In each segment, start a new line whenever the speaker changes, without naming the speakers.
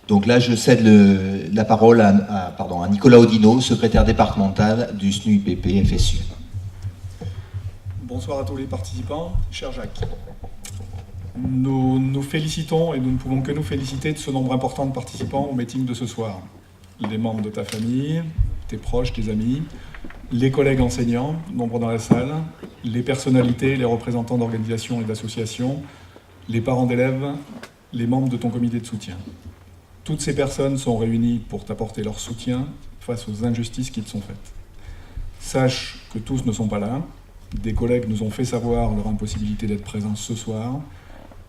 Donc là, je cède la parole à Nicolas Audino, secrétaire départemental du SNUIPP FSU.
Bonsoir à tous les participants. Cher Jacques, nous nous félicitons et nous ne pouvons que nous féliciter de ce nombre important de participants au meeting de ce soir. Les membres de ta famille, tes proches, tes amis, les collègues enseignants, nombreux dans la salle, les personnalités, les représentants d'organisations et d'associations, les parents d'élèves, les membres de ton comité de soutien. Toutes ces personnes sont réunies pour t'apporter leur soutien face aux injustices qui te sont faites. Sache que tous ne sont pas là. Des collègues nous ont fait savoir leur impossibilité d'être présents ce soir,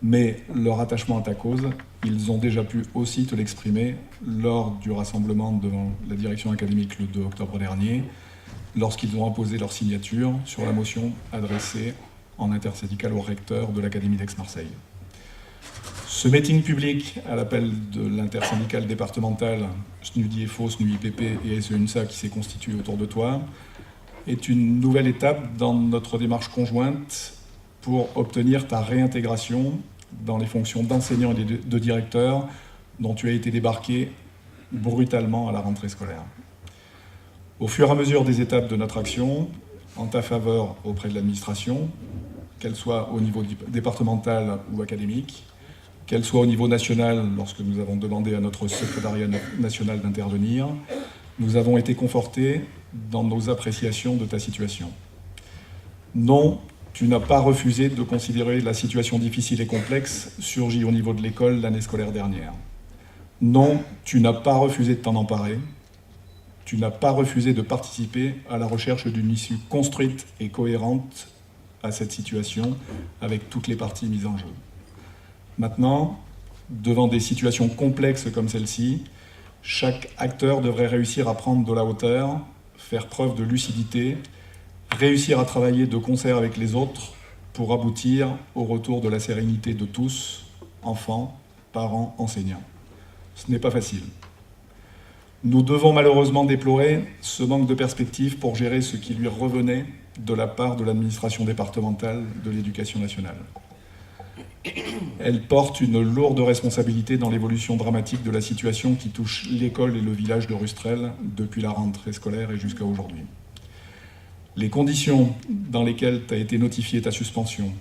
mais leur attachement à ta cause, ils ont déjà pu aussi te l'exprimer lors du rassemblement devant la direction académique le 2 octobre dernier, lorsqu'ils ont apposé leur signature sur la motion adressée en intersyndicale au recteur de l'Académie d'Aix-Marseille. Ce meeting public à l'appel de l'intersyndicale départementale SNUDIEFO, SNUIPP et SEUNSA qui s'est constitué autour de toi est une nouvelle étape dans notre démarche conjointe pour obtenir ta réintégration dans les fonctions d'enseignant et de directeur dont tu as été débarqué brutalement à la rentrée scolaire. Au fur et à mesure des étapes de notre action, en ta faveur auprès de l'administration, qu'elle soit au niveau départemental ou académique, qu'elle soit au niveau national, lorsque nous avons demandé à notre secrétariat national d'intervenir, nous avons été confortés dans nos appréciations de ta situation. Non, tu n'as pas refusé de considérer la situation difficile et complexe surgie au niveau de l'école l'année scolaire dernière. Non, tu n'as pas refusé de t'en emparer. Tu n'as pas refusé de participer à la recherche d'une issue construite et cohérente à cette situation avec toutes les parties mises en jeu. Maintenant, devant des situations complexes comme celle-ci, chaque acteur devrait réussir à prendre de la hauteur, faire preuve de lucidité, réussir à travailler de concert avec les autres pour aboutir au retour de la sérénité de tous, enfants, parents, enseignants. Ce n'est pas facile. Nous devons malheureusement déplorer ce manque de perspective pour gérer ce qui lui revenait de la part de l'administration départementale de l'Éducation nationale. Elle porte une lourde responsabilité dans l'évolution dramatique de la situation qui touche l'école et le village de Rustrel depuis la rentrée scolaire et jusqu'à aujourd'hui. Les conditions dans lesquelles tu as été notifié ta suspension,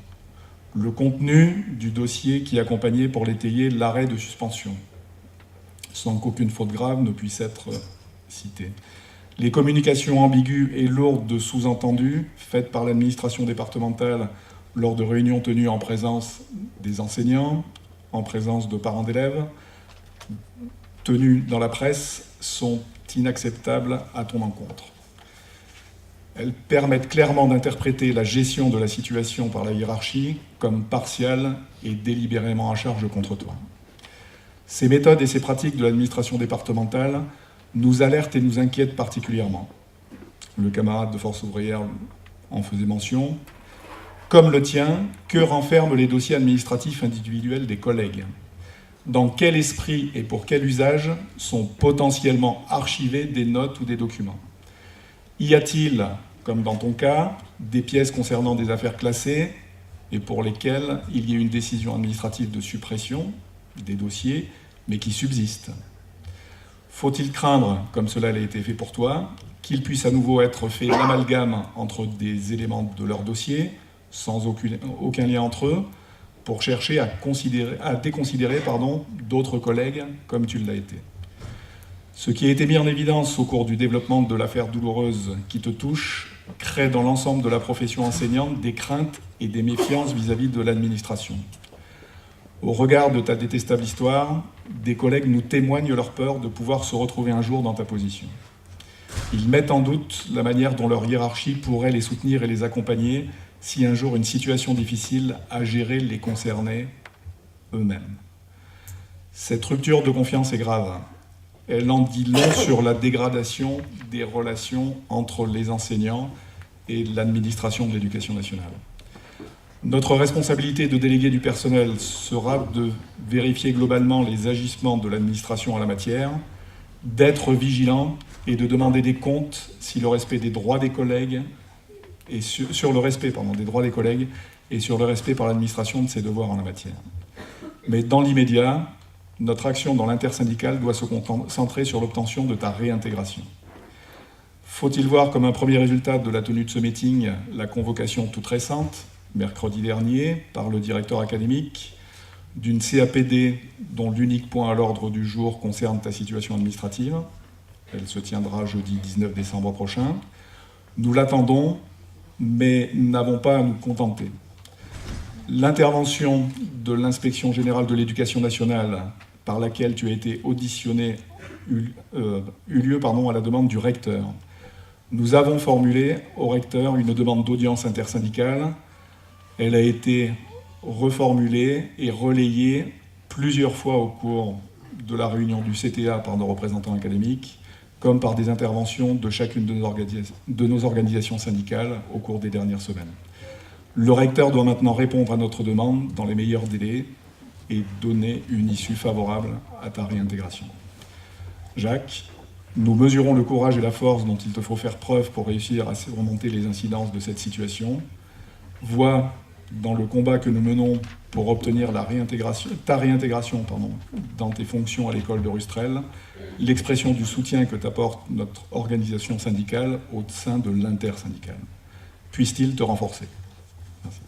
le contenu du dossier qui accompagnait pour l'étayer l'arrêt de suspension, sans qu'aucune faute grave ne puisse être citée. Les communications ambiguës et lourdes de sous-entendus faites par l'administration départementale lors de réunions tenues en présence des enseignants, en présence de parents d'élèves, tenues dans la presse, sont inacceptables à ton encontre. Elles permettent clairement d'interpréter la gestion de la situation par la hiérarchie comme partiale et délibérément à charge contre toi. Ces méthodes et ces pratiques de l'administration départementale nous alertent et nous inquiètent particulièrement. Le camarade de Force ouvrière en faisait mention. Comme le tien, que renferment les dossiers administratifs individuels des collègues? Dans quel esprit et pour quel usage sont potentiellement archivées des notes ou des documents? Y a-t-il, comme dans ton cas, des pièces concernant des affaires classées et pour lesquelles il y a une décision administrative de suppression des dossiers, mais qui subsistent? Faut-il craindre, comme cela a été fait pour toi, qu'il puisse à nouveau être fait l'amalgame entre des éléments de leur dossier, sans aucun lien entre eux, pour chercher à déconsidérer d'autres collègues comme tu l'as été? Ce qui a été mis en évidence au cours du développement de l'affaire douloureuse qui te touche crée dans l'ensemble de la profession enseignante des craintes et des méfiances vis-à-vis de l'administration. Au regard de ta détestable histoire, des collègues nous témoignent leur peur de pouvoir se retrouver un jour dans ta position. Ils mettent en doute la manière dont leur hiérarchie pourrait les soutenir et les accompagner si un jour une situation difficile à gérer les concernait eux-mêmes. Cette rupture de confiance est grave. Elle en dit long sur la dégradation des relations entre les enseignants et l'administration de l'Éducation nationale. Notre responsabilité de délégué du personnel sera de vérifier globalement les agissements de l'administration en la matière, d'être vigilant et de demander des comptes si le respect des droits des collègues et sur le respect des droits des collègues et sur le respect par l'administration de ses devoirs en la matière. Mais dans l'immédiat, Notre action dans l'intersyndicale doit se concentrer sur l'obtention de ta réintégration. Faut-il voir comme un premier résultat de la tenue de ce meeting la convocation toute récente, mercredi dernier, par le directeur académique, d'une CAPD dont l'unique point à l'ordre du jour concerne ta situation administrative. Elle se tiendra jeudi 19 décembre prochain. Nous l'attendons, mais n'avons pas à nous contenter. L'intervention de l'Inspection générale de l'éducation nationale, par laquelle tu as été auditionné, eut lieu à la demande du recteur. Nous avons formulé au recteur une demande d'audience intersyndicale. Elle a été reformulée et relayée plusieurs fois au cours de la réunion du CTA par nos représentants académiques, comme par des interventions de chacune de nos organisations syndicales au cours des dernières semaines. Le recteur doit maintenant répondre à notre demande dans les meilleurs délais et donner une issue favorable à ta réintégration. Jacques, nous mesurons le courage et la force dont il te faut faire preuve pour réussir à surmonter les incidences de cette situation. Vois dans le combat que nous menons pour obtenir ta réintégration dans tes fonctions à l'école de Rustrel, l'expression du soutien que t'apporte notre organisation syndicale au sein de l'intersyndicale. Puisse-t-il te renforcer. Merci.